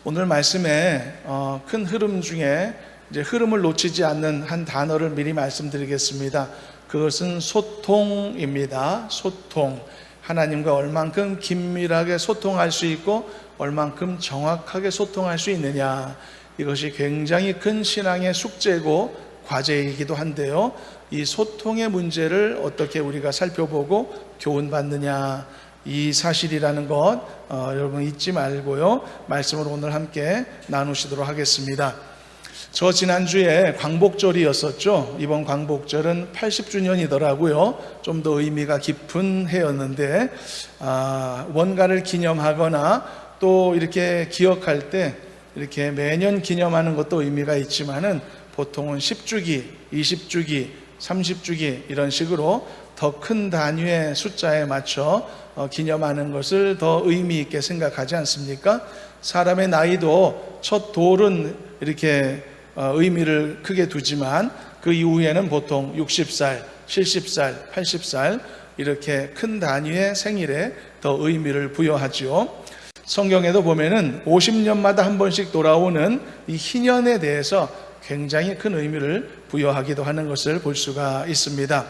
오늘 말씀의 큰 흐름 중에 이제 흐름을 놓치지 않는 한 단어를 미리 말씀드리겠습니다. 그것은 소통입니다. 소통. 하나님과 얼만큼 긴밀하게 소통할 수 있고 얼만큼 정확하게 소통할 수 있느냐. 이것이 굉장히 큰 신앙의 숙제고 과제이기도 한데요. 이 소통의 문제를 어떻게 우리가 살펴보고 교훈받느냐, 이 사실이라는 것 여러분 잊지 말고요, 말씀을 오늘 함께 나누시도록 하겠습니다. 저 지난주에 광복절이었었죠. 이번 광복절은 80주년이더라고요. 좀 더 의미가 깊은 해였는데 뭔가를 기념하거나 또 이렇게 기억할 때 이렇게 매년 기념하는 것도 의미가 있지만은 보통은 10주기, 20주기, 30주기 이런 식으로 더 큰 단위의 숫자에 맞춰 기념하는 것을 더 의미 있게 생각하지 않습니까? 사람의 나이도 첫 돌은 이렇게 의미를 크게 두지만 그 이후에는 보통 60살, 70살, 80살 이렇게 큰 단위의 생일에 더 의미를 부여하지요. 성경에도 보면은 50년마다 한 번씩 돌아오는 이 희년에 대해서 굉장히 큰 의미를 부여하기도 하는 것을 볼 수가 있습니다.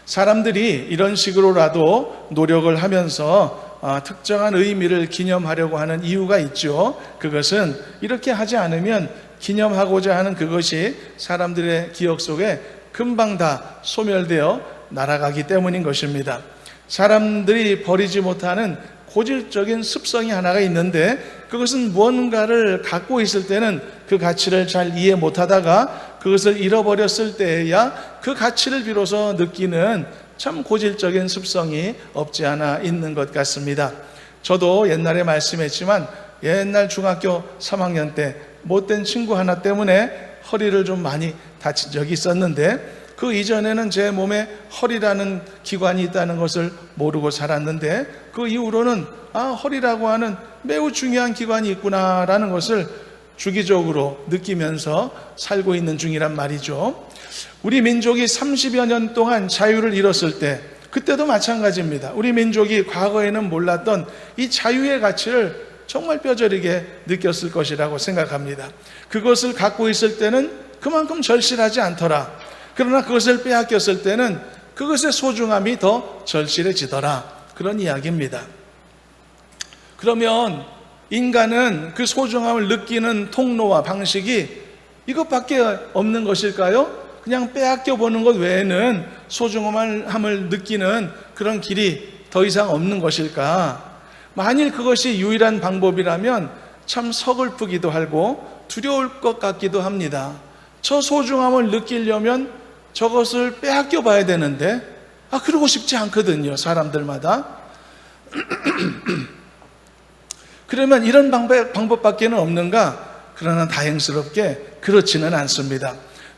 사람들이 이런 식으로라도 노력을 하면서 특정한 의미를 기념하려고 하는 이유가 있죠. 그것은 이렇게 하지 않으면 기념하고자 하는 그것이 사람들의 기억 속에 금방 다 소멸되어 날아가기 때문인 것입니다. 사람들이 버리지 못하는 고질적인 습성이 하나가 있는데, 그것은 무언가를 갖고 있을 때는 그 가치를 잘 이해 못하다가 그것을 잃어버렸을 때에야 그 가치를 비로소 느끼는 참 고질적인 습성이 없지 않아 있는 것 같습니다. 저도 옛날에 말씀했지만 옛날 중학교 3학년 때 못된 친구 하나 때문에 허리를 좀 많이 다친 적이 있었는데, 그 이전에는 제 몸에 허리라는 기관이 있다는 것을 모르고 살았는데, 그 이후로는 허리라고 하는 매우 중요한 기관이 있구나라는 것을 주기적으로 느끼면서 살고 있는 중이란 말이죠. 우리 민족이 30여 년 동안 자유를 잃었을 때, 그때도 마찬가지입니다. 우리 민족이 과거에는 몰랐던 이 자유의 가치를 정말 뼈저리게 느꼈을 것이라고 생각합니다. 그것을 갖고 있을 때는 그만큼 절실하지 않더라. 그러나 그것을 빼앗겼을 때는 그것의 소중함이 더 절실해지더라. 그런 이야기입니다. 그러면 인간은 그 소중함을 느끼는 통로와 방식이 이것밖에 없는 것일까요? 그냥 빼앗겨 보는 것 외에는 소중함을 느끼는 그런 길이 더 이상 없는 것일까? 만일 그것이 유일한 방법이라면 참 서글프기도 하고 두려울 것 같기도 합니다. 저 소중함을 느끼려면 저것을 빼앗겨 봐야 되는데 그러고 싶지 않거든요, 사람들마다. 그러면 이런 방법밖에는 없는가? 그러나 다행스럽게 그렇지는 않습니다.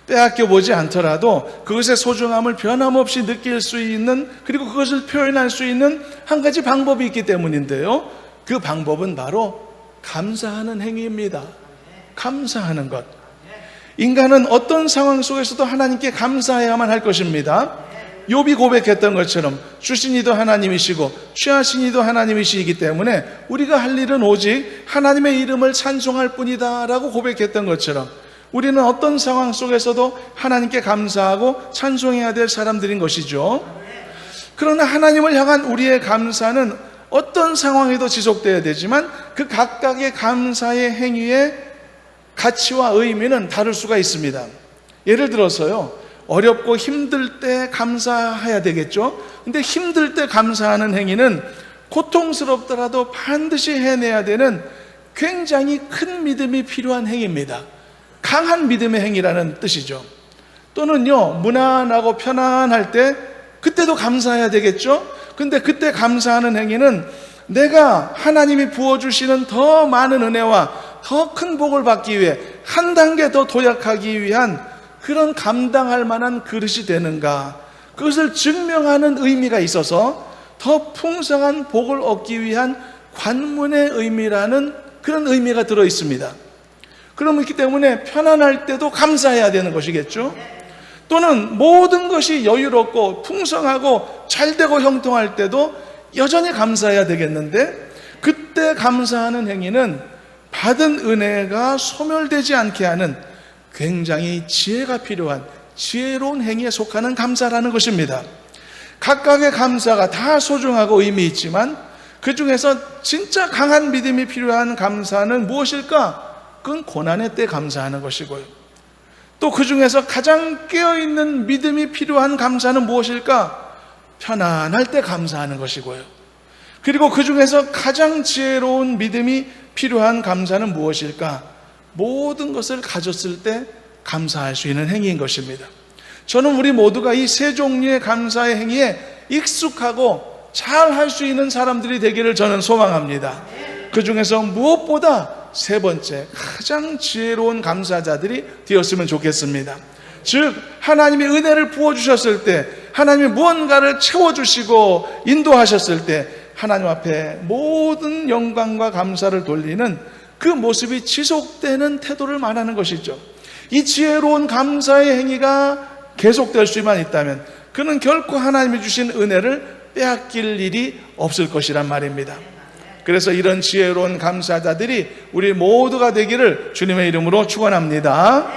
빼앗겨 보지 않더라도 그것의 소중함을 변함없이 느낄 수 있는, 그리고 그것을 표현할 수 있는 한 가지 방법이 있기 때문인데요, 그 방법은 바로 감사하는 행위입니다. 감사하는 것. 인간은 어떤 상황 속에서도 하나님께 감사해야만 할 것입니다. 욥이 고백했던 것처럼 주신 이도 하나님이시고 취하신 이도 하나님이시기 때문에 우리가 할 일은 오직 하나님의 이름을 찬송할 뿐이다 라고 고백했던 것처럼, 우리는 어떤 상황 속에서도 하나님께 감사하고 찬송해야 될 사람들인 것이죠. 그러나 하나님을 향한 우리의 감사는 어떤 상황에도 지속되어야 되지만 그 각각의 감사의 행위의 가치와 의미는 다를 수가 있습니다. 예를 들어서요, 어렵고 힘들 때 감사해야 되겠죠. 근데 힘들 때 감사하는 행위는 고통스럽더라도 반드시 해내야 되는 굉장히 큰 믿음이 필요한 행위입니다. 강한 믿음의 행위라는 뜻이죠. 또는요, 무난하고 편안할 때 그때도 감사해야 되겠죠. 근데 그때 감사하는 행위는 내가 하나님이 부어주시는 더 많은 은혜와 더 큰 복을 받기 위해 한 단계 더 도약하기 위한 그런 감당할 만한 그릇이 되는가, 그것을 증명하는 의미가 있어서 더 풍성한 복을 얻기 위한 관문의 의미라는 그런 의미가 들어 있습니다. 그렇기 때문에 편안할 때도 감사해야 되는 것이겠죠. 또는 모든 것이 여유롭고 풍성하고 잘되고 형통할 때도 여전히 감사해야 되겠는데, 그때 감사하는 행위는 받은 은혜가 소멸되지 않게 하는 굉장히 지혜가 필요한 지혜로운 행위에 속하는 감사라는 것입니다. 각각의 감사가 다 소중하고 의미 있지만 그 중에서 진짜 강한 믿음이 필요한 감사는 무엇일까? 그건 고난의 때 감사하는 것이고요. 또 그 중에서 가장 깨어있는 믿음이 필요한 감사는 무엇일까? 편안할 때 감사하는 것이고요. 그리고 그 중에서 가장 지혜로운 믿음이 필요한 감사는 무엇일까? 모든 것을 가졌을 때 감사할 수 있는 행위인 것입니다. 저는 우리 모두가 이 세 종류의 감사의 행위에 익숙하고 잘 할 수 있는 사람들이 되기를 저는 소망합니다. 그 중에서 무엇보다 세 번째, 가장 지혜로운 감사자들이 되었으면 좋겠습니다. 즉, 하나님이 은혜를 부어주셨을 때, 하나님이 무언가를 채워주시고 인도하셨을 때 하나님 앞에 모든 영광과 감사를 돌리는 그 모습이 지속되는 태도를 말하는 것이죠. 이 지혜로운 감사의 행위가 계속될 수만 있다면 그는 결코 하나님이 주신 은혜를 빼앗길 일이 없을 것이란 말입니다. 그래서 이런 지혜로운 감사자들이 우리 모두가 되기를 주님의 이름으로 축원합니다.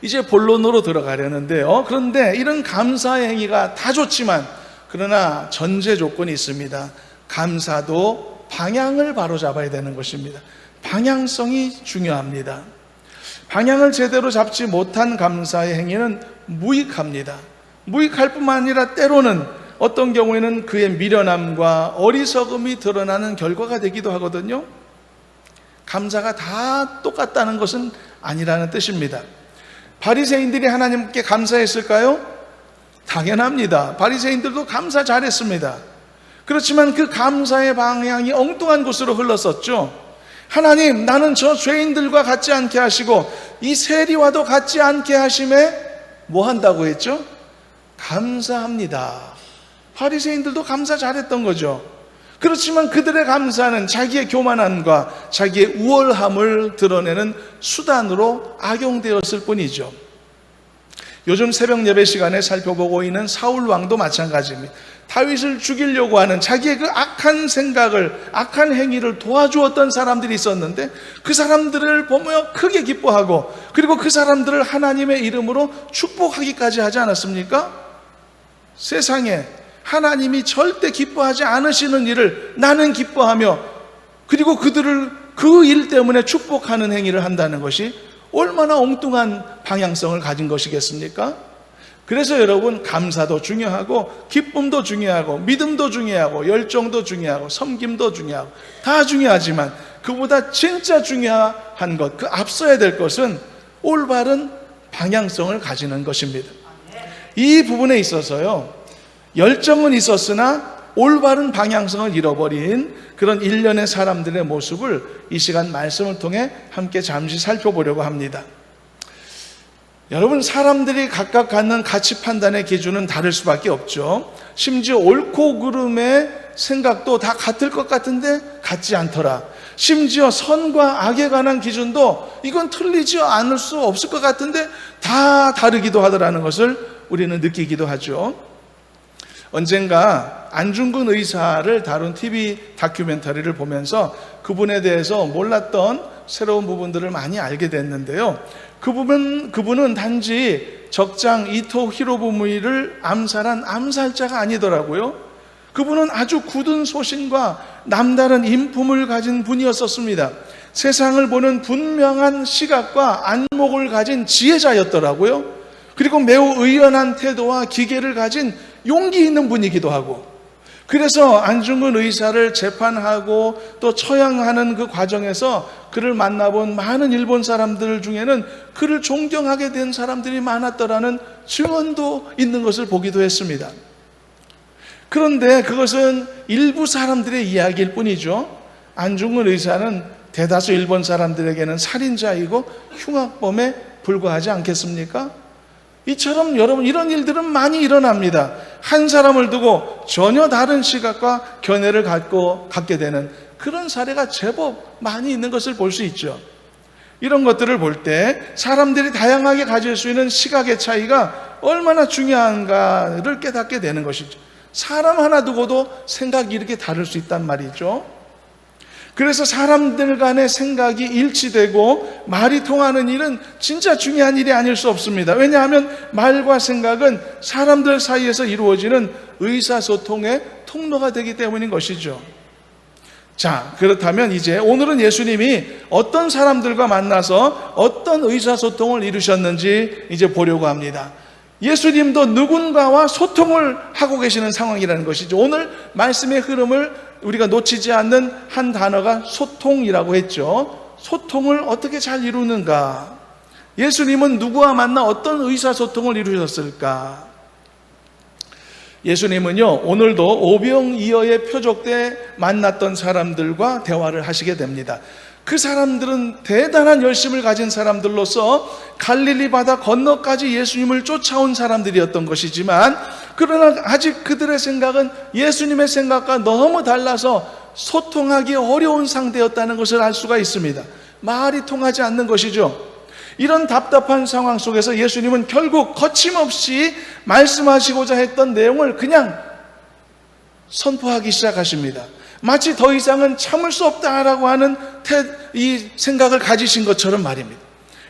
이제 본론으로 들어가려는데요. 그런데 이런 감사의 행위가 다 좋지만 그러나 전제 조건이 있습니다. 감사도 방향을 바로잡아야 되는 것입니다. 방향성이 중요합니다. 방향을 제대로 잡지 못한 감사의 행위는 무익합니다. 무익할 뿐만 아니라 때로는 어떤 경우에는 그의 미련함과 어리석음이 드러나는 결과가 되기도 하거든요. 감사가 다 똑같다는 것은 아니라는 뜻입니다. 바리새인들이 하나님께 감사했을까요? 당연합니다. 바리새인들도 감사 잘했습니다. 그렇지만 그 감사의 방향이 엉뚱한 곳으로 흘렀었죠. 하나님, 나는 저 죄인들과 같지 않게 하시고 이 세리와도 같지 않게 하심에 뭐 한다고 했죠? 감사합니다. 바리새인들도 감사 잘했던 거죠. 그렇지만 그들의 감사는 자기의 교만함과 자기의 우월함을 드러내는 수단으로 악용되었을 뿐이죠. 요즘 새벽 예배 시간에 살펴보고 있는 사울 왕도 마찬가지입니다. 다윗을 죽이려고 하는 자기의 그 악한 생각을, 악한 행위를 도와주었던 사람들이 있었는데 그 사람들을 보며 크게 기뻐하고 그리고 그 사람들을 하나님의 이름으로 축복하기까지 하지 않았습니까? 세상에 하나님이 절대 기뻐하지 않으시는 일을 나는 기뻐하며 그리고 그들을 그 일 때문에 축복하는 행위를 한다는 것이 얼마나 엉뚱한 방향성을 가진 것이겠습니까? 그래서 여러분, 감사도 중요하고 기쁨도 중요하고 믿음도 중요하고 열정도 중요하고 섬김도 중요하고 다 중요하지만 그보다 진짜 중요한 것, 그 앞서야 될 것은 올바른 방향성을 가지는 것입니다. 이 부분에 있어서요, 열정은 있었으나 올바른 방향성을 잃어버린 그런 일련의 사람들의 모습을 이 시간 말씀을 통해 함께 잠시 살펴보려고 합니다. 여러분, 사람들이 각각 갖는 가치 판단의 기준은 다를 수밖에 없죠. 심지어 옳고 그름의 생각도 다 같을 것 같은데 같지 않더라. 심지어 선과 악에 관한 기준도 이건 틀리지 않을 수 없을 것 같은데 다 다르기도 하더라는 것을 우리는 느끼기도 하죠. 언젠가 안중근 의사를 다룬 TV 다큐멘터리를 보면서 그분에 대해서 몰랐던 새로운 부분들을 많이 알게 됐는데요. 그분은 단지 적장 이토 히로부미를 암살한 암살자가 아니더라고요. 그분은 아주 굳은 소신과 남다른 인품을 가진 분이었었습니다. 세상을 보는 분명한 시각과 안목을 가진 지혜자였더라고요. 그리고 매우 의연한 태도와 기계를 가진 용기 있는 분이기도 하고, 그래서 안중근 의사를 재판하고 또 처형하는 그 과정에서 그를 만나본 많은 일본 사람들 중에는 그를 존경하게 된 사람들이 많았더라는 증언도 있는 것을 보기도 했습니다. 그런데 그것은 일부 사람들의 이야기일 뿐이죠. 안중근 의사는 대다수 일본 사람들에게는 살인자이고 흉악범에 불과하지 않겠습니까? 이처럼 여러분, 이런 일들은 많이 일어납니다. 한 사람을 두고 전혀 다른 시각과 견해를 갖게 되는 그런 사례가 제법 많이 있는 것을 볼 수 있죠. 이런 것들을 볼 때 사람들이 다양하게 가질 수 있는 시각의 차이가 얼마나 중요한가를 깨닫게 되는 것이죠. 사람 하나 두고도 생각이 이렇게 다를 수 있단 말이죠. 그래서 사람들 간의 생각이 일치되고 말이 통하는 일은 진짜 중요한 일이 아닐 수 없습니다. 왜냐하면 말과 생각은 사람들 사이에서 이루어지는 의사소통의 통로가 되기 때문인 것이죠. 자, 그렇다면 이제 오늘은 예수님이 어떤 사람들과 만나서 어떤 의사소통을 이루셨는지 이제 보려고 합니다. 예수님도 누군가와 소통을 하고 계시는 상황이라는 것이죠. 오늘 말씀의 흐름을 우리가 놓치지 않는 한 단어가 소통이라고 했죠. 소통을 어떻게 잘 이루는가? 예수님은 누구와 만나 어떤 의사소통을 이루셨을까? 예수님은요, 오늘도 오병이어의 표적 때 만났던 사람들과 대화를 하시게 됩니다. 그 사람들은 대단한 열심을 가진 사람들로서 갈릴리 바다 건너까지 예수님을 쫓아온 사람들이었던 것이지만, 그러나 아직 그들의 생각은 예수님의 생각과 너무 달라서 소통하기 어려운 상태였다는 것을 알 수가 있습니다. 말이 통하지 않는 것이죠. 이런 답답한 상황 속에서 예수님은 결국 거침없이 말씀하시고자 했던 내용을 그냥 선포하기 시작하십니다. 마치 더 이상은 참을 수 없다라고 하는 이 생각을 가지신 것처럼 말입니다.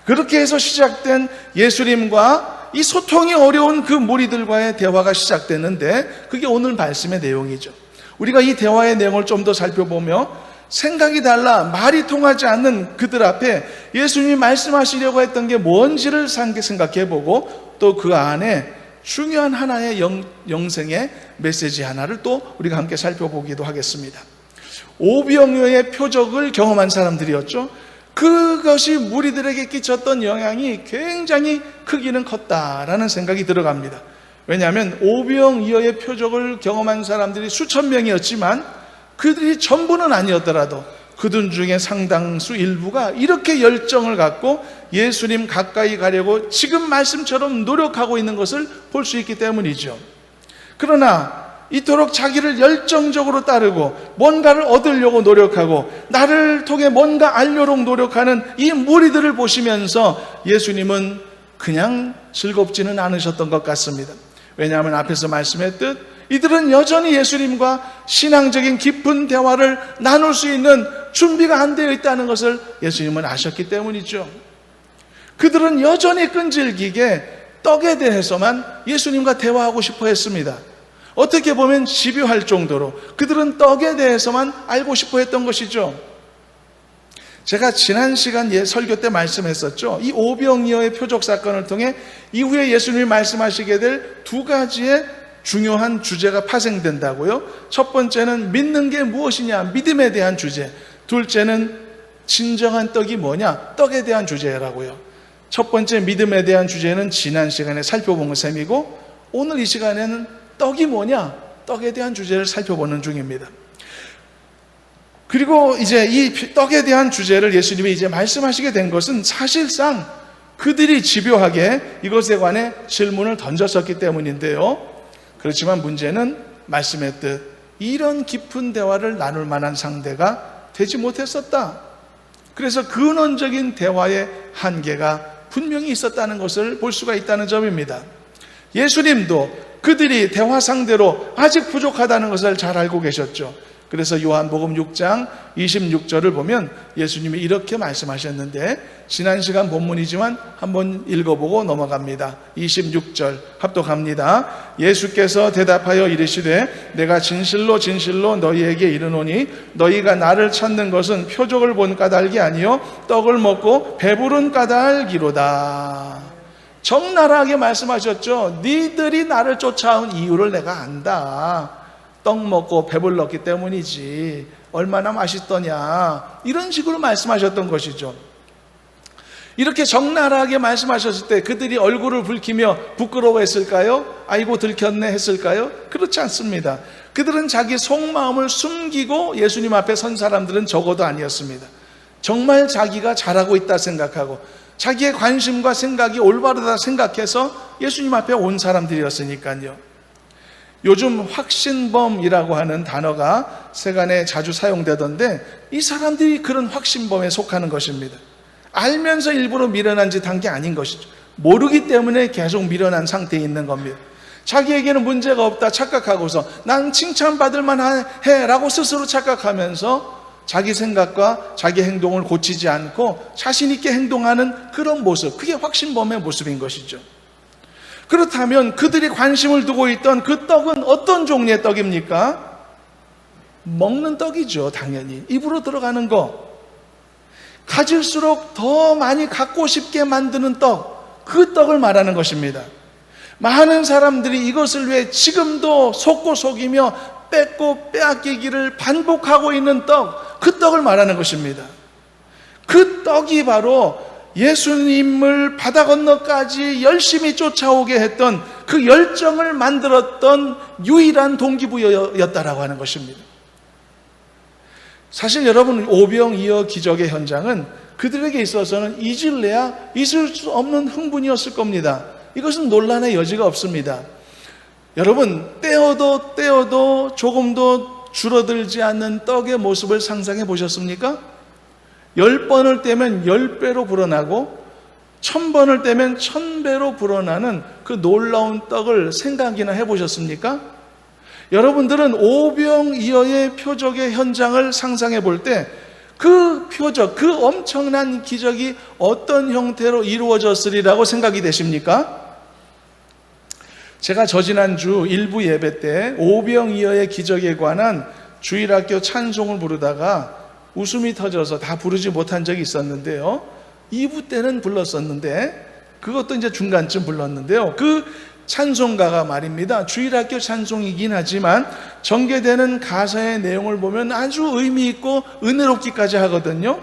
그렇게 해서 시작된 예수님과 이 소통이 어려운 그 무리들과의 대화가 시작되는데, 그게 오늘 말씀의 내용이죠. 우리가 이 대화의 내용을 좀 더 살펴보며 생각이 달라 말이 통하지 않는 그들 앞에 예수님이 말씀하시려고 했던 게 뭔지를 생각해보고, 또 그 안에 중요한 하나의 영생의 메시지 하나를 또 우리가 함께 살펴보기도 하겠습니다. 오병이어의 표적을 경험한 사람들이었죠. 그것이 무리들에게 끼쳤던 영향이 굉장히 크기는 컸다라는 생각이 들어갑니다. 왜냐하면 오병이어의 표적을 경험한 사람들이 수천 명이었지만 그들이 전부는 아니었더라도 그들 중에 상당수 일부가 이렇게 열정을 갖고 예수님 가까이 가려고 지금 말씀처럼 노력하고 있는 것을 볼 수 있기 때문이죠. 그러나 이토록 자기를 열정적으로 따르고 뭔가를 얻으려고 노력하고 나를 통해 뭔가 알려고 노력하는 이 무리들을 보시면서 예수님은 그냥 즐겁지는 않으셨던 것 같습니다. 왜냐하면 앞에서 말씀했듯 이들은 여전히 예수님과 신앙적인 깊은 대화를 나눌 수 있는 준비가 안 되어 있다는 것을 예수님은 아셨기 때문이죠. 그들은 여전히 끈질기게 떡에 대해서만 예수님과 대화하고 싶어 했습니다. 어떻게 보면 집요할 정도로 그들은 떡에 대해서만 알고 싶어 했던 것이죠. 제가 지난 시간 설교 때 말씀했었죠. 이 오병이어의 표적 사건을 통해 이후에 예수님이 말씀하시게 될 두 가지의 중요한 주제가 파생된다고요. 첫 번째는 믿는 게 무엇이냐, 믿음에 대한 주제. 둘째는 진정한 떡이 뭐냐, 떡에 대한 주제라고요. 첫 번째 믿음에 대한 주제는 지난 시간에 살펴본 셈이고, 오늘 이 시간에는 떡이 뭐냐, 떡에 대한 주제를 살펴보는 중입니다. 그리고 이제 이 떡에 대한 주제를 예수님이 이제 말씀하시게 된 것은 사실상 그들이 집요하게 이것에 관해 질문을 던졌었기 때문인데요. 그렇지만 문제는 말씀했듯 이런 깊은 대화를 나눌 만한 상대가 되지 못했었다. 그래서 근원적인 대화의 한계가 분명히 있었다는 것을 볼 수가 있다는 점입니다. 예수님도 그들이 대화 상대로 아직 부족하다는 것을 잘 알고 계셨죠. 그래서 요한복음 6장 26절을 보면 예수님이 이렇게 말씀하셨는데, 지난 시간 본문이지만 한번 읽어보고 넘어갑니다. 26절 합독합니다. 예수께서 대답하여 이르시되 내가 진실로 진실로 너희에게 이르노니 너희가 나를 찾는 것은 표적을 본 까닭이 아니요 떡을 먹고 배부른 까닭이로다. 적나라하게 말씀하셨죠. 니들이 나를 쫓아온 이유를 내가 안다. 떡 먹고 배불렀기 때문이지. 얼마나 맛있더냐. 이런 식으로 말씀하셨던 것이죠. 이렇게 적나라하게 말씀하셨을 때 그들이 얼굴을 붉히며 부끄러워했을까요? 아이고 들켰네 했을까요? 그렇지 않습니다. 그들은 자기 속마음을 숨기고 예수님 앞에 선 사람들은 적어도 아니었습니다. 정말 자기가 잘하고 있다 생각하고 자기의 관심과 생각이 올바르다 생각해서 예수님 앞에 온 사람들이었으니까요. 요즘 확신범이라고 하는 단어가 세간에 자주 사용되던데, 이 사람들이 그런 확신범에 속하는 것입니다. 알면서 일부러 미련한 짓 한 게 아닌 것이죠. 모르기 때문에 계속 미련한 상태에 있는 겁니다. 자기에게는 문제가 없다 착각하고서 난 칭찬받을 만해 라고 스스로 착각하면서 자기 생각과 자기 행동을 고치지 않고 자신 있게 행동하는 그런 모습, 그게 확신범의 모습인 것이죠. 그렇다면 그들이 관심을 두고 있던 그 떡은 어떤 종류의 떡입니까? 먹는 떡이죠. 당연히 입으로 들어가는 거, 가질수록 더 많이 갖고 싶게 만드는 떡, 그 떡을 말하는 것입니다. 많은 사람들이 이것을 위해 지금도 속고 속이며 뺏고 빼앗기기를 반복하고 있는 떡, 그 떡을 말하는 것입니다. 그 떡이 바로 예수님을 바다 건너까지 열심히 쫓아오게 했던 그 열정을 만들었던 유일한 동기부여였다라고 하는 것입니다. 사실 여러분, 오병이어 기적의 현장은 그들에게 있어서는 잊을래야 잊을 수 없는 흥분이었을 겁니다. 이것은 논란의 여지가 없습니다. 여러분, 떼어도 조금도 줄어들지 않는 떡의 모습을 상상해 보셨습니까? 10번을 떼면 10배로 불어나고 1000번을 떼면 1000배로 불어나는 그 놀라운 떡을 생각이나 해보셨습니까? 여러분들은 오병이어의 표적의 현장을 상상해 볼 때 그 표적, 그 엄청난 기적이 어떤 형태로 이루어졌으리라고 생각이 되십니까? 제가 저지난주 일부 예배 때 오병이어의 기적에 관한 주일학교 찬송을 부르다가 웃음이 터져서 다 부르지 못한 적이 있었는데요. 2부 때는 불렀었는데, 그것도 이제 중간쯤 불렀는데요. 그 찬송가가 말입니다, 주일학교 찬송이긴 하지만 전개되는 가사의 내용을 보면 아주 의미 있고 은혜롭기까지 하거든요.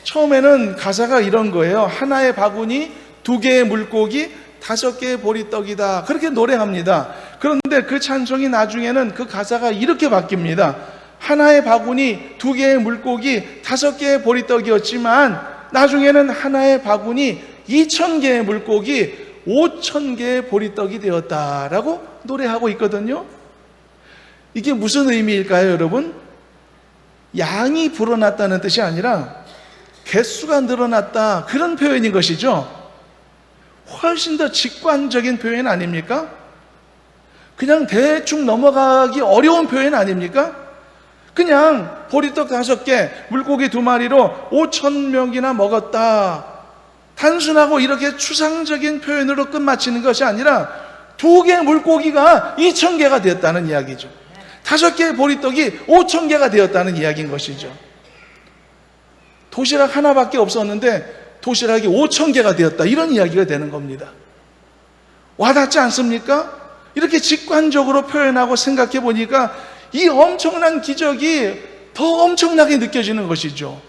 처음에는 가사가 이런 거예요. 하나의 바구니, 2개의 물고기, 5개의 보리떡이다, 그렇게 노래합니다. 그런데 그 찬송이 나중에는 그 가사가 이렇게 바뀝니다. 하나의 바구니, 2개의 물고기, 5개의 보리떡이었지만 나중에는 하나의 바구니, 2000개의 물고기, 5000개의 보리떡이 되었다라고 노래하고 있거든요. 이게 무슨 의미일까요, 여러분? 양이 불어났다는 뜻이 아니라 개수가 늘어났다, 그런 표현인 것이죠. 훨씬 더 직관적인 표현 아닙니까? 그냥 대충 넘어가기 어려운 표현 아닙니까? 그냥 보리떡 5개, 물고기 2마리로 5000명이나 먹었다, 단순하고 이렇게 추상적인 표현으로 끝마치는 것이 아니라 2개의 물고기가 2000개가 되었다는 이야기죠. 5개의 보리떡이 5000개가 되었다는 이야기인 것이죠. 도시락 하나밖에 없었는데 도시락이 5000개가 되었다, 이런 이야기가 되는 겁니다. 와닿지 않습니까? 이렇게 직관적으로 표현하고 생각해 보니까 이 엄청난 기적이 더 엄청나게 느껴지는 것이죠.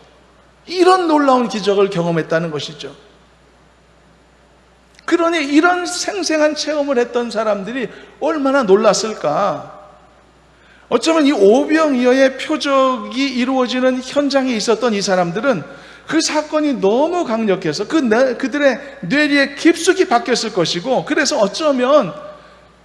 이런 놀라운 기적을 경험했다는 것이죠. 그러니 이런 생생한 체험을 했던 사람들이 얼마나 놀랐을까? 어쩌면 이 오병이어의 표적이 이루어지는 현장에 있었던 이 사람들은 그 사건이 너무 강력해서 그들의 뇌리에 깊숙이 박혔을 것이고, 그래서 어쩌면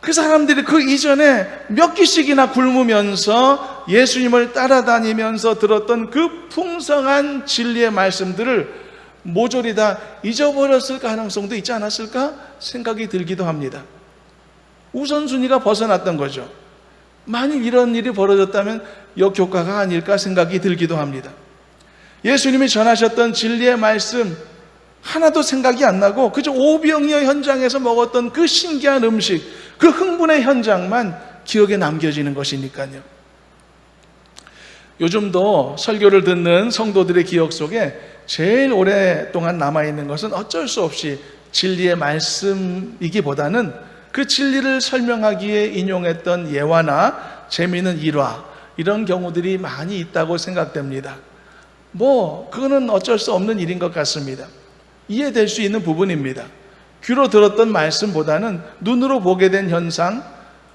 그 사람들이 그 이전에 몇 끼씩이나 굶으면서 예수님을 따라다니면서 들었던 그 풍성한 진리의 말씀들을 모조리 다 잊어버렸을 가능성도 있지 않았을까 생각이 들기도 합니다. 우선순위가 벗어났던 거죠. 만일 이런 일이 벌어졌다면 역효과가 아닐까 생각이 들기도 합니다. 예수님이 전하셨던 진리의 말씀 하나도 생각이 안 나고 그저 오병이어 현장에서 먹었던 그 신기한 음식, 그 흥분의 현장만 기억에 남겨지는 것이니까요. 요즘도 설교를 듣는 성도들의 기억 속에 제일 오랫동안 남아있는 것은 어쩔 수 없이 진리의 말씀이기보다는 그 진리를 설명하기에 인용했던 예화나 재미있는 일화, 이런 경우들이 많이 있다고 생각됩니다. 그거는 어쩔 수 없는 일인 것 같습니다. 이해될 수 있는 부분입니다. 귀로 들었던 말씀보다는 눈으로 보게 된 현상,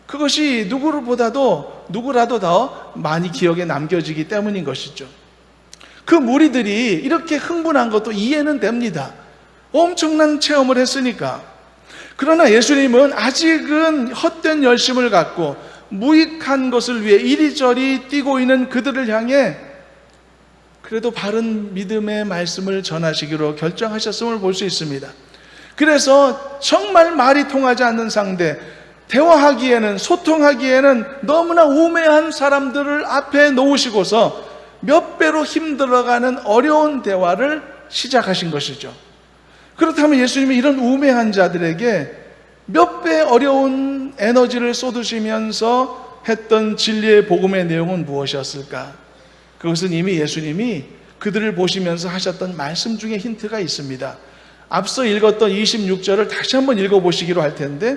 그것이 누구라도 더 많이 기억에 남겨지기 때문인 것이죠. 그 무리들이 이렇게 흥분한 것도 이해는 됩니다. 엄청난 체험을 했으니까. 그러나 예수님은 아직은 헛된 열심을 갖고 무익한 것을 위해 이리저리 뛰고 있는 그들을 향해 그래도 바른 믿음의 말씀을 전하시기로 결정하셨음을 볼 수 있습니다. 그래서 정말 말이 통하지 않는 상대, 대화하기에는, 소통하기에는 너무나 우매한 사람들을 앞에 놓으시고서 몇 배로 힘들어가는 어려운 대화를 시작하신 것이죠. 그렇다면 예수님이 이런 우매한 자들에게 몇 배 어려운 에너지를 쏟으시면서 했던 진리의 복음의 내용은 무엇이었을까? 그것은 이미 예수님이 그들을 보시면서 하셨던 말씀 중에 힌트가 있습니다. 앞서 읽었던 26절을 다시 한번 읽어보시기로 할 텐데,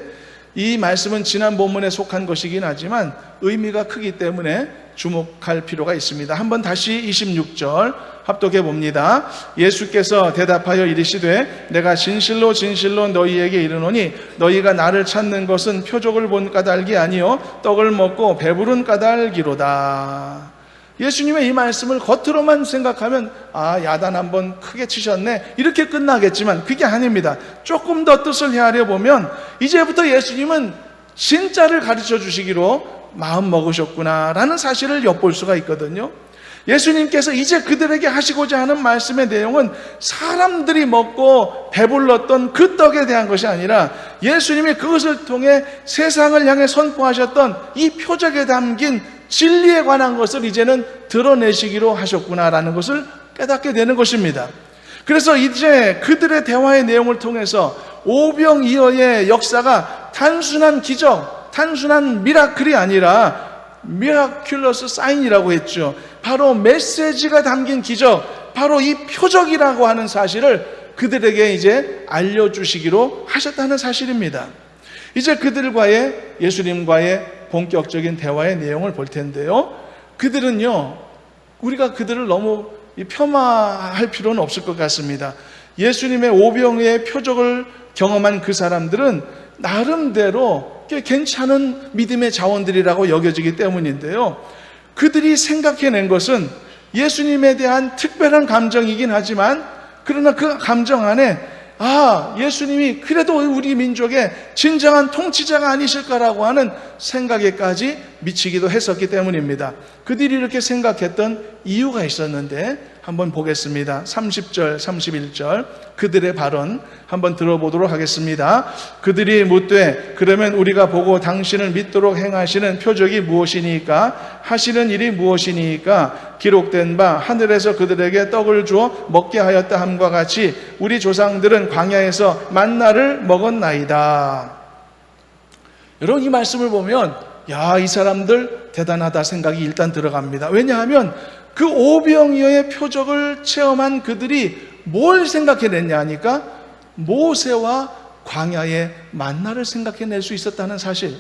이 말씀은 지난 본문에 속한 것이긴 하지만 의미가 크기 때문에 주목할 필요가 있습니다. 한번 다시 26절 합독해 봅니다. 예수께서 대답하여 이르시되 내가 진실로 진실로 너희에게 이르노니 너희가 나를 찾는 것은 표적을 본 까닭이 아니요 떡을 먹고 배부른 까닭이로다. 예수님의 이 말씀을 겉으로만 생각하면 야단 한번 크게 치셨네 이렇게 끝나겠지만 그게 아닙니다. 조금 더 뜻을 헤아려 보면 이제부터 예수님은 진짜를 가르쳐 주시기로 마음 먹으셨구나라는 사실을 엿볼 수가 있거든요. 예수님께서 이제 그들에게 하시고자 하는 말씀의 내용은 사람들이 먹고 배불렀던 그 떡에 대한 것이 아니라 예수님이 그것을 통해 세상을 향해 선포하셨던 이 표적에 담긴 진리에 관한 것을 이제는 드러내시기로 하셨구나라는 것을 깨닫게 되는 것입니다. 그래서 이제 그들의 대화의 내용을 통해서 오병이어의 역사가 단순한 기적, 단순한 미라클이 아니라 미라큘러스 사인이라고 했죠. 바로 메시지가 담긴 기적, 바로 이 표적이라고 하는 사실을 그들에게 이제 알려주시기로 하셨다는 사실입니다. 이제 그들과의 예수님과의 본격적인 대화의 내용을 볼 텐데요. 그들은요, 우리가 그들을 너무 폄하할 필요는 없을 것 같습니다. 예수님의 오병이어의 표적을 경험한 그 사람들은 나름대로 꽤 괜찮은 믿음의 자원들이라고 여겨지기 때문인데요. 그들이 생각해낸 것은 예수님에 대한 특별한 감정이긴 하지만 그러나 그 감정 안에 예수님이 그래도 우리 민족의 진정한 통치자가 아니실까라고 하는 생각에까지 미치기도 했었기 때문입니다. 그들이 이렇게 생각했던 이유가 있었는데 한번 보겠습니다. 30절, 31절 그들의 발언 한번 들어보도록 하겠습니다. 그들이 묻되 그러면 우리가 보고 당신을 믿도록 행하시는 표적이 무엇이니까? 하시는 일이 무엇이니까? 기록된 바 하늘에서 그들에게 떡을 주어 먹게 하였다 함과 같이 우리 조상들은 광야에서 만나를 먹었나이다. 여러분, 이 말씀을 보면 이 사람들 대단하다 생각이 일단 들어갑니다. 왜냐하면 그 오병이어의 표적을 체험한 그들이 뭘 생각해냈냐 하니까 모세와 광야의 만나를 생각해낼 수 있었다는 사실.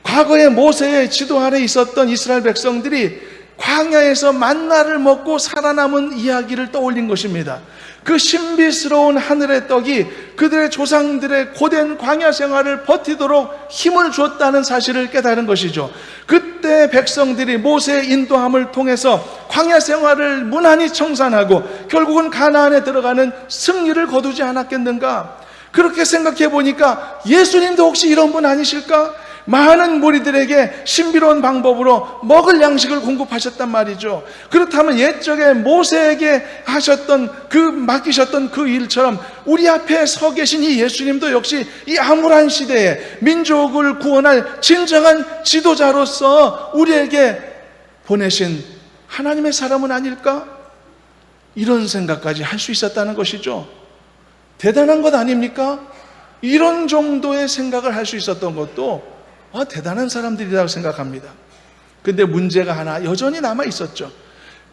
과거에 모세의 지도 아래 있었던 이스라엘 백성들이 광야에서 만나를 먹고 살아남은 이야기를 떠올린 것입니다. 그 신비스러운 하늘의 떡이 그들의 조상들의 고된 광야 생활을 버티도록 힘을 줬다는 사실을 깨달은 것이죠. 그때 백성들이 모세의 인도함을 통해서 광야 생활을 무난히 청산하고 결국은 가나안에 들어가는 승리를 거두지 않았겠는가? 그렇게 생각해 보니까 예수님도 혹시 이런 분 아니실까? 많은 무리들에게 신비로운 방법으로 먹을 양식을 공급하셨단 말이죠. 그렇다면 옛적에 모세에게 맡기셨던 그 일처럼 우리 앞에 서 계신 이 예수님도 역시 이 암울한 시대에 민족을 구원할 진정한 지도자로서 우리에게 보내신 하나님의 사람은 아닐까? 이런 생각까지 할 수 있었다는 것이죠. 대단한 것 아닙니까? 이런 정도의 생각을 할 수 있었던 것도 대단한 사람들이라고 생각합니다. 근데 문제가 하나 여전히 남아 있었죠.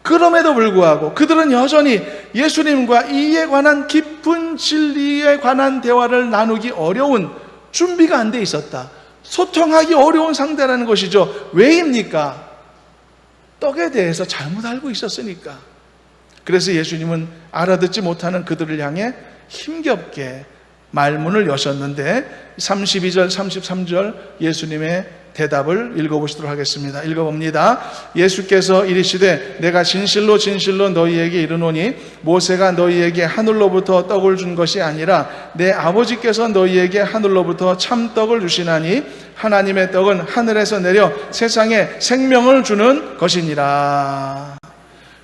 그럼에도 불구하고 그들은 여전히 예수님과 이에 관한 깊은 진리에 관한 대화를 나누기 어려운 준비가 안 돼 있었다. 소통하기 어려운 상대라는 것이죠. 왜입니까? 떡에 대해서 잘못 알고 있었으니까. 그래서 예수님은 알아듣지 못하는 그들을 향해 힘겹게 말문을 여셨는데 32절, 33절 예수님의 대답을 읽어보시도록 하겠습니다. 읽어봅니다. 예수께서 이르시되 내가 진실로 진실로 너희에게 이르노니 모세가 너희에게 하늘로부터 떡을 준 것이 아니라 내 아버지께서 너희에게 하늘로부터 참떡을 주시나니 하나님의 떡은 하늘에서 내려 세상에 생명을 주는 것이니라.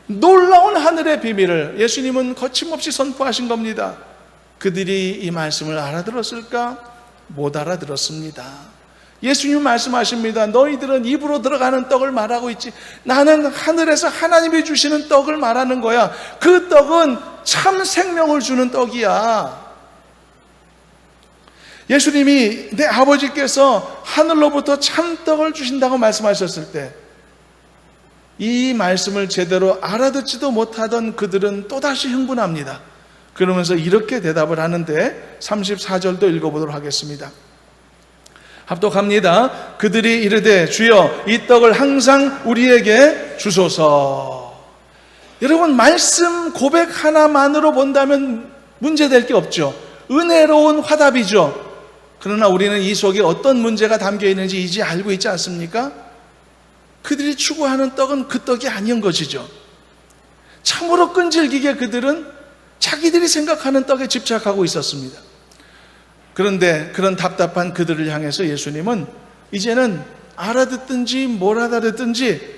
놀라운 하늘의 비밀을 예수님은 거침없이 선포하신 겁니다. 그들이 이 말씀을 알아들었을까? 못 알아들었습니다. 예수님 말씀하십니다. 너희들은 입으로 들어가는 떡을 말하고 있지, 나는 하늘에서 하나님이 주시는 떡을 말하는 거야. 그 떡은 참 생명을 주는 떡이야. 예수님이 내 아버지께서 하늘로부터 참떡을 주신다고 말씀하셨을 때 이 말씀을 제대로 알아듣지도 못하던 그들은 또다시 흥분합니다. 그러면서 이렇게 대답을 하는데 34절도 읽어보도록 하겠습니다. 합독합니다. 그들이 이르되 주여 이 떡을 항상 우리에게 주소서. 여러분, 말씀 고백 하나만으로 본다면 문제될 게 없죠. 은혜로운 화답이죠. 그러나 우리는 이 속에 어떤 문제가 담겨 있는지 이제 알고 있지 않습니까? 그들이 추구하는 떡은 그 떡이 아닌 것이죠. 참으로 끈질기게 그들은 자기들이 생각하는 떡에 집착하고 있었습니다. 그런데 그런 답답한 그들을 향해서 예수님은 이제는 알아듣든지 뭘 알아듣든지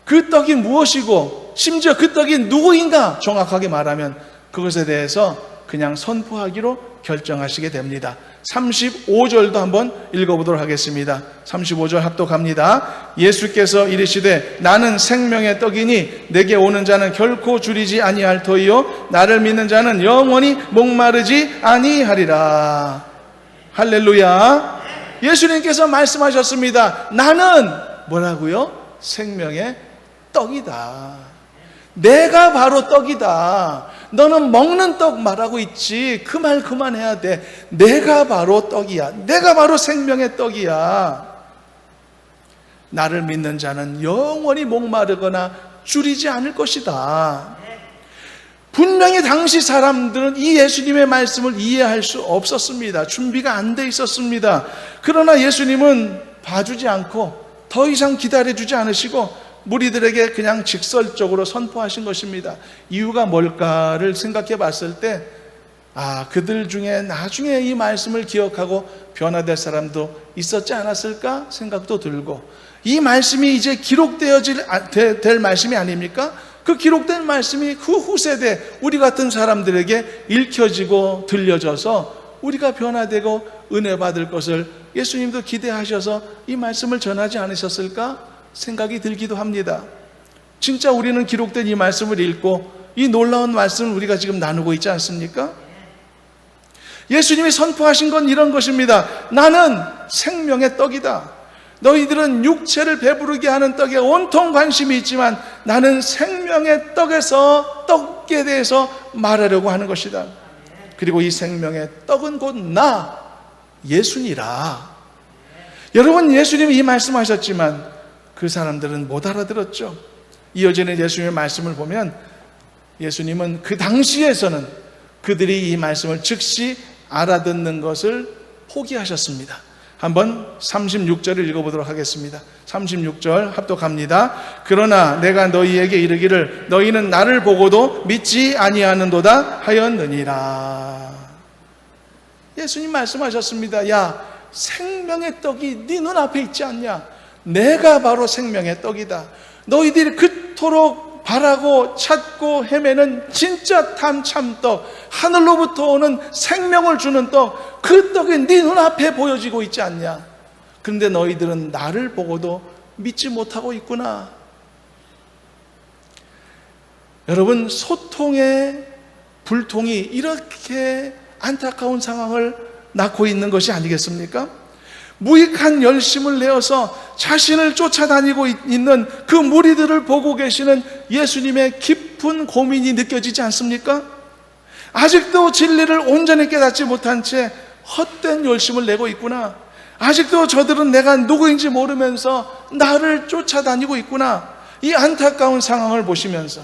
그 떡이 무엇이고 심지어 그 떡이 누구인가 정확하게 말하면 그것에 대해서 그냥 선포하기로 결정하시게 됩니다. 35절도 한번 읽어보도록 하겠습니다. 35절 합독합니다. 예수께서 이르시되 나는 생명의 떡이니 내게 오는 자는 결코 줄이지 아니할 터이요 나를 믿는 자는 영원히 목마르지 아니하리라. 할렐루야. 예수님께서 말씀하셨습니다. 나는 뭐라고요? 생명의 떡이다. 내가 바로 떡이다. 너는 먹는 떡 말하고 있지. 그 말 그만해야 돼. 내가 바로 떡이야. 내가 바로 생명의 떡이야. 나를 믿는 자는 영원히 목마르거나 줄이지 않을 것이다. 분명히 당시 사람들은 이 예수님의 말씀을 이해할 수 없었습니다. 준비가 안 돼 있었습니다. 그러나 예수님은 봐주지 않고 더 이상 기다려주지 않으시고 무리들에게 그냥 직설적으로 선포하신 것입니다. 이유가 뭘까를 생각해 봤을 때 그들 중에 나중에 이 말씀을 기억하고 변화될 사람도 있었지 않았을까 생각도 들고, 이 말씀이 이제 될 말씀이 아닙니까? 그 기록된 말씀이 그 후세대 우리 같은 사람들에게 읽혀지고 들려져서 우리가 변화되고 은혜 받을 것을 예수님도 기대하셔서 이 말씀을 전하지 않으셨을까 생각이 들기도 합니다. 진짜 우리는 기록된 이 말씀을 읽고 이 놀라운 말씀을 우리가 지금 나누고 있지 않습니까? 예수님이 선포하신 건 이런 것입니다. 나는 생명의 떡이다. 너희들은 육체를 배부르게 하는 떡에 온통 관심이 있지만 나는 생명의 떡에 대해서 말하려고 하는 것이다. 그리고 이 생명의 떡은 곧 나 예수니라. 여러분, 예수님이 이 말씀하셨지만 그 사람들은 못 알아들었죠. 이어지는 예수님의 말씀을 보면 예수님은 그 당시에서는 그들이 이 말씀을 즉시 알아듣는 것을 포기하셨습니다. 한번 36절을 읽어보도록 하겠습니다. 36절 합독합니다. 그러나 내가 너희에게 이르기를 너희는 나를 보고도 믿지 아니하는도다 하였느니라. 예수님 말씀하셨습니다. 야, 생명의 떡이 네 눈앞에 있지 않냐? 내가 바로 생명의 떡이다. 너희들이 그토록 바라고 찾고 헤매는 진짜 참떡, 하늘로부터 오는 생명을 주는 떡, 그 떡이 네 눈앞에 보여지고 있지 않냐? 그런데 너희들은 나를 보고도 믿지 못하고 있구나. 여러분, 소통의 불통이 이렇게 안타까운 상황을 낳고 있는 것이 아니겠습니까? 무익한 열심을 내어서 자신을 쫓아다니고 있는 그 무리들을 보고 계시는 예수님의 깊은 고민이 느껴지지 않습니까? 아직도 진리를 온전히 깨닫지 못한 채 헛된 열심을 내고 있구나. 아직도 저들은 내가 누구인지 모르면서 나를 쫓아다니고 있구나. 이 안타까운 상황을 보시면서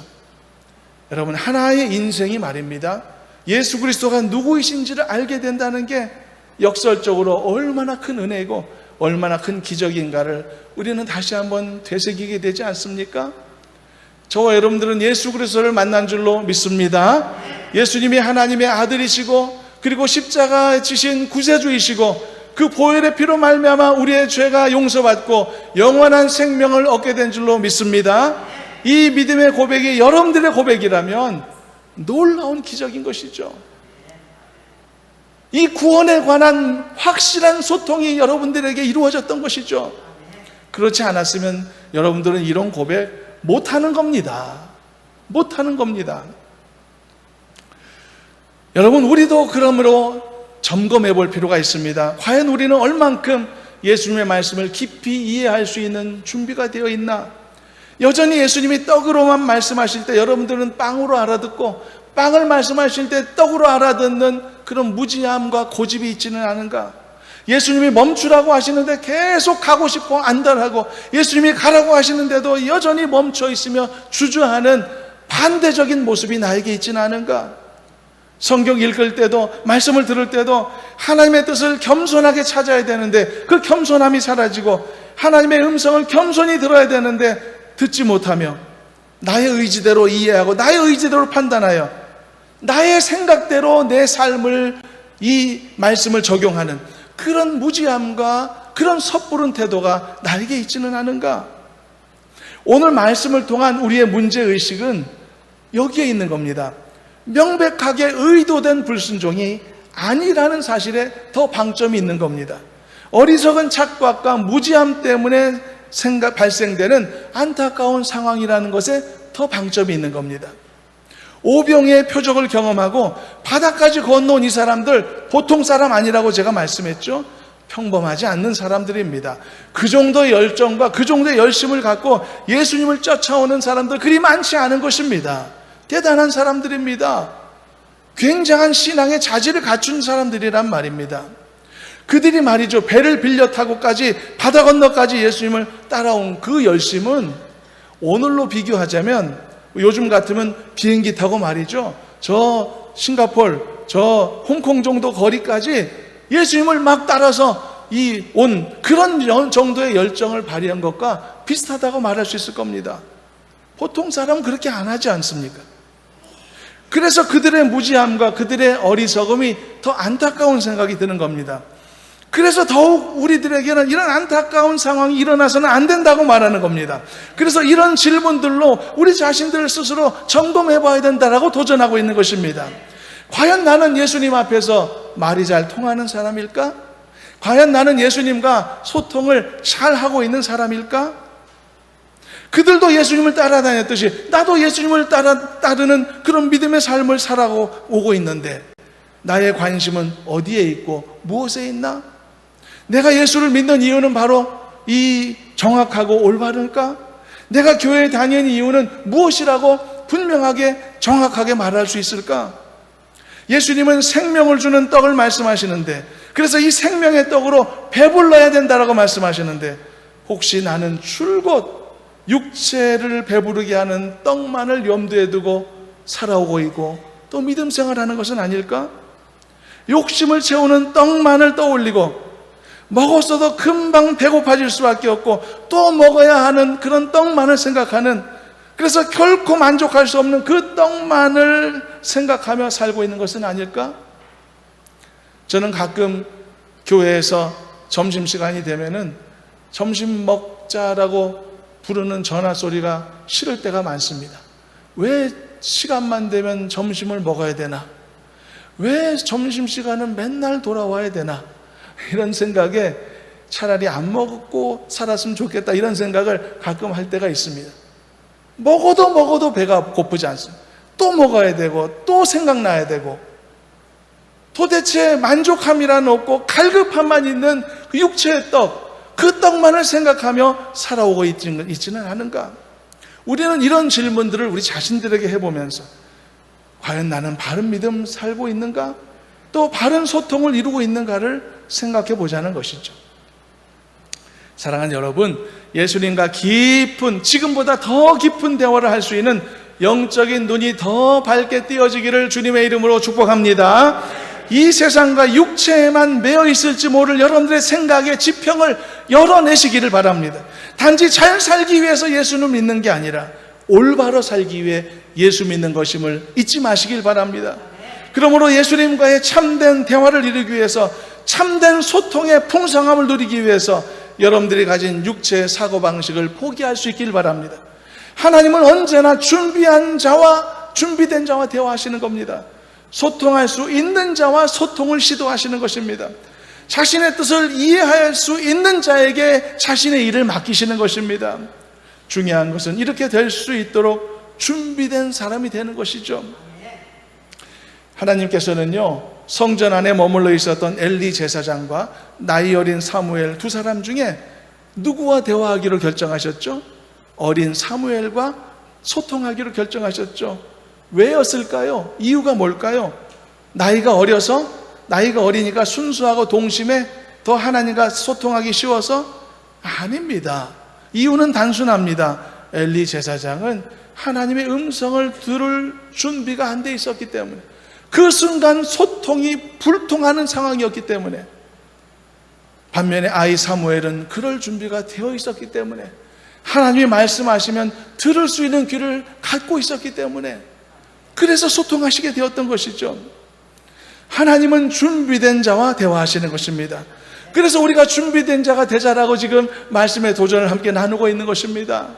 여러분, 하나의 인생이 말입니다, 예수 그리스도가 누구이신지를 알게 된다는 게 역설적으로 얼마나 큰 은혜이고 얼마나 큰 기적인가를 우리는 다시 한번 되새기게 되지 않습니까? 저와 여러분들은 예수 그리스도를 만난 줄로 믿습니다. 예수님이 하나님의 아들이시고 그리고 십자가에 지신 구세주이시고 그 보혈의 피로 말미암아 우리의 죄가 용서받고 영원한 생명을 얻게 된 줄로 믿습니다. 이 믿음의 고백이 여러분들의 고백이라면 놀라운 기적인 것이죠. 이 구원에 관한 확실한 소통이 여러분들에게 이루어졌던 것이죠. 그렇지 않았으면 여러분들은 이런 고백 못하는 겁니다. 못하는 겁니다. 여러분, 우리도 그러므로 점검해 볼 필요가 있습니다. 과연 우리는 얼만큼 예수님의 말씀을 깊이 이해할 수 있는 준비가 되어 있나? 여전히 예수님이 떡으로만 말씀하실 때 여러분들은 빵으로 알아듣고, 빵을 말씀하실 때 떡으로 알아듣는 그런 무지함과 고집이 있지는 않은가? 예수님이 멈추라고 하시는데 계속 가고 싶고 안달하고, 예수님이 가라고 하시는데도 여전히 멈춰 있으며 주저하는 반대적인 모습이 나에게 있지는 않은가? 성경 읽을 때도, 말씀을 들을 때도 하나님의 뜻을 겸손하게 찾아야 되는데 그 겸손함이 사라지고, 하나님의 음성을 겸손히 들어야 되는데 듣지 못하며 나의 의지대로 이해하고 나의 의지대로 판단하여 나의 생각대로 내 삶을, 이 말씀을 적용하는 그런 무지함과 그런 섣부른 태도가 나에게 있지는 않은가? 오늘 말씀을 통한 우리의 문제의식은 여기에 있는 겁니다. 명백하게 의도된 불순종이 아니라는 사실에 더 방점이 있는 겁니다. 어리석은 착각과 무지함 때문에 발생되는 안타까운 상황이라는 것에 더 방점이 있는 겁니다. 오병이의 표적을 경험하고 바다까지 건너온 이 사람들 보통 사람 아니라고 제가 말씀했죠. 평범하지 않는 사람들입니다. 그 정도의 열정과 그 정도의 열심을 갖고 예수님을 쫓아오는 사람들 그리 많지 않은 것입니다. 대단한 사람들입니다. 굉장한 신앙의 자질을 갖춘 사람들이란 말입니다. 그들이 말이죠, 배를 빌려 타고까지 바다 건너까지 예수님을 따라온 그 열심은 오늘로 비교하자면, 요즘 같으면 비행기 타고 말이죠, 저 싱가포르, 저 홍콩 정도 거리까지 예수님을 막 따라서 온 그런 정도의 열정을 발휘한 것과 비슷하다고 말할 수 있을 겁니다. 보통 사람은 그렇게 안 하지 않습니까? 그래서 그들의 무지함과 그들의 어리석음이 더 안타까운 생각이 드는 겁니다. 그래서 더욱 우리들에게는 이런 안타까운 상황이 일어나서는 안 된다고 말하는 겁니다. 그래서 이런 질문들로 우리 자신들을 스스로 점검해 봐야 된다라고 도전하고 있는 것입니다. 과연 나는 예수님 앞에서 말이 잘 통하는 사람일까? 과연 나는 예수님과 소통을 잘 하고 있는 사람일까? 그들도 예수님을 따라다녔듯이 나도 예수님을 따르는 그런 믿음의 삶을 살아오고 있는데, 나의 관심은 어디에 있고 무엇에 있나? 내가 예수를 믿는 이유는 바로 이 정확하고 올바른가? 내가 교회에 다니는 이유는 무엇이라고 분명하게 정확하게 말할 수 있을까? 예수님은 생명을 주는 떡을 말씀하시는데, 그래서 이 생명의 떡으로 배불러야 된다라고 말씀하시는데, 혹시 나는 줄곧 육체를 배부르게 하는 떡만을 염두에 두고 살아오고 있고 또 믿음 생활하는 것은 아닐까? 욕심을 채우는 떡만을 떠올리고 먹었어도 금방 배고파질 수밖에 없고 또 먹어야 하는 그런 떡만을 생각하는, 그래서 결코 만족할 수 없는 그 떡만을 생각하며 살고 있는 것은 아닐까? 저는 가끔 교회에서 점심시간이 되면은 점심 먹자라고 부르는 전화 소리가 싫을 때가 많습니다. 왜 시간만 되면 점심을 먹어야 되나? 왜 점심시간은 맨날 돌아와야 되나? 이런 생각에 차라리 안 먹고 살았으면 좋겠다, 이런 생각을 가끔 할 때가 있습니다. 먹어도 배가 고프지 않습니다. 또 먹어야 되고 또 생각나야 되고, 도대체 만족함이란 없고 갈급함만 있는 그 육체의 떡, 그 떡만을 생각하며 살아오고 있지는 않은가? 우리는 이런 질문들을 우리 자신들에게 해보면서 과연 나는 바른 믿음 살고 있는가? 또 바른 소통을 이루고 있는가를 생각해 보자는 것이죠. 사랑하는 여러분, 예수님과 깊은, 지금보다 더 깊은 대화를 할 수 있는 영적인 눈이 더 밝게 띄어지기를 주님의 이름으로 축복합니다. 이 세상과 육체에만 매여 있을지 모를 여러분들의 생각의 지평을 열어내시기를 바랍니다. 단지 잘 살기 위해서 예수를 믿는 게 아니라 올바로 살기 위해 예수 믿는 것임을 잊지 마시길 바랍니다. 그러므로 예수님과의 참된 대화를 이루기 위해서, 참된 소통의 풍성함을 누리기 위해서 여러분들이 가진 육체의 사고방식을 포기할 수 있길 바랍니다. 하나님은 언제나 준비된 자와 대화하시는 겁니다. 소통할 수 있는 자와 소통을 시도하시는 것입니다. 자신의 뜻을 이해할 수 있는 자에게 자신의 일을 맡기시는 것입니다. 중요한 것은 이렇게 될 수 있도록 준비된 사람이 되는 것이죠. 하나님께서는요, 성전 안에 머물러 있었던 엘리 제사장과 나이 어린 사무엘 두 사람 중에 누구와 대화하기로 결정하셨죠? 어린 사무엘과 소통하기로 결정하셨죠. 왜였을까요? 이유가 뭘까요? 나이가 어리니까 순수하고 동심에 더 하나님과 소통하기 쉬워서? 아닙니다. 이유는 단순합니다. 엘리 제사장은 하나님의 음성을 들을 준비가 안 돼 있었기 때문에, 그 순간 소통이 불통하는 상황이었기 때문에, 반면에 아이 사무엘은 그럴 준비가 되어 있었기 때문에, 하나님이 말씀하시면 들을 수 있는 귀를 갖고 있었기 때문에, 그래서 소통하시게 되었던 것이죠. 하나님은 준비된 자와 대화하시는 것입니다. 그래서 우리가 준비된 자가 되자라고 지금 말씀의 도전을 함께 나누고 있는 것입니다.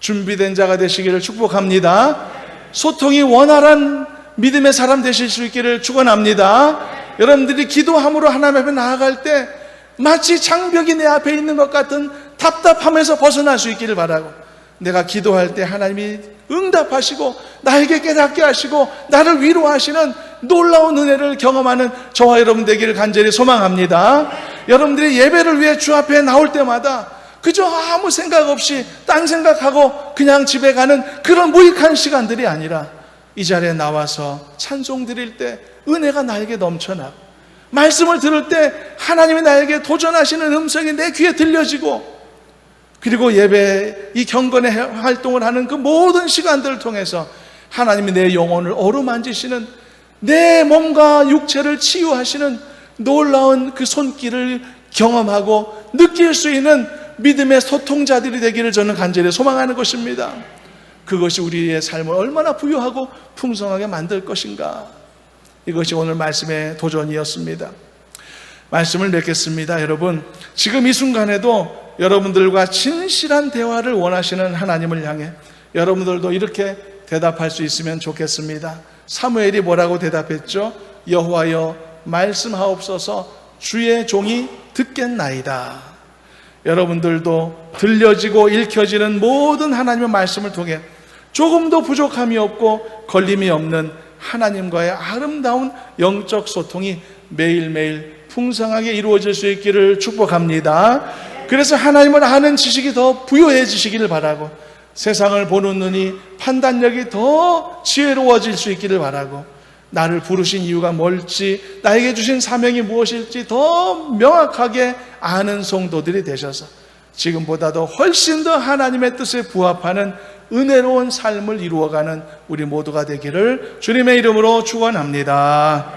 준비된 자가 되시기를 축복합니다. 소통이 원활한 믿음의 사람 되실 수 있기를 축원합니다. 여러분들이 기도함으로 하나님 앞에 나아갈 때 마치 장벽이 내 앞에 있는 것 같은 답답함에서 벗어날 수 있기를 바라고, 내가 기도할 때 하나님이 응답하시고 나에게 깨닫게 하시고 나를 위로하시는 놀라운 은혜를 경험하는 저와 여러분 되기를 간절히 소망합니다. 여러분들이 예배를 위해 주 앞에 나올 때마다 그저 아무 생각 없이 딴 생각하고 그냥 집에 가는 그런 무익한 시간들이 아니라, 이 자리에 나와서 찬송 드릴 때 은혜가 나에게 넘쳐나고, 말씀을 들을 때 하나님이 나에게 도전하시는 음성이 내 귀에 들려지고, 그리고 예배 이 경건의 활동을 하는 그 모든 시간들을 통해서 하나님이 내 영혼을 어루만지시는, 내 몸과 육체를 치유하시는 놀라운 그 손길을 경험하고 느낄 수 있는 믿음의 소통자들이 되기를 저는 간절히 소망하는 것입니다. 그것이 우리의 삶을 얼마나 부유하고 풍성하게 만들 것인가, 이것이 오늘 말씀의 도전이었습니다. 말씀을 맺겠습니다. 여러분, 지금 이 순간에도 여러분들과 진실한 대화를 원하시는 하나님을 향해 여러분들도 이렇게 대답할 수 있으면 좋겠습니다. 사무엘이 뭐라고 대답했죠? 여호와여 말씀하옵소서, 주의 종이 듣겠나이다. 여러분들도 들려지고 읽혀지는 모든 하나님의 말씀을 통해 조금도 부족함이 없고 걸림이 없는 하나님과의 아름다운 영적 소통이 매일매일 풍성하게 이루어질 수 있기를 축복합니다. 그래서 하나님을 아는 지식이 더 부유해지시기를 바라고, 세상을 보는 눈이, 판단력이 더 지혜로워질 수 있기를 바라고, 나를 부르신 이유가 뭘지, 나에게 주신 사명이 무엇일지 더 명확하게 아는 성도들이 되셔서 지금보다도 훨씬 더 하나님의 뜻에 부합하는 은혜로운 삶을 이루어가는 우리 모두가 되기를 주님의 이름으로 축원합니다.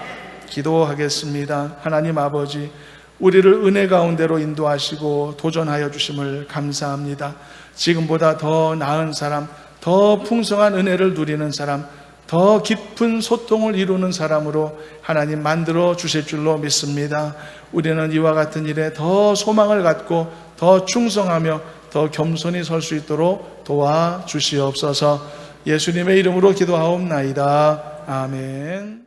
기도하겠습니다. 하나님 아버지, 우리를 은혜 가운데로 인도하시고 도전하여 주심을 감사합니다. 지금보다 더 나은 사람, 더 풍성한 은혜를 누리는 사람, 더 깊은 소통을 이루는 사람으로 하나님 만들어 주실 줄로 믿습니다. 우리는 이와 같은 일에 더 소망을 갖고 더 충성하며 더 겸손히 설 수 있도록 도와주시옵소서. 예수님의 이름으로 기도하옵나이다. 아멘.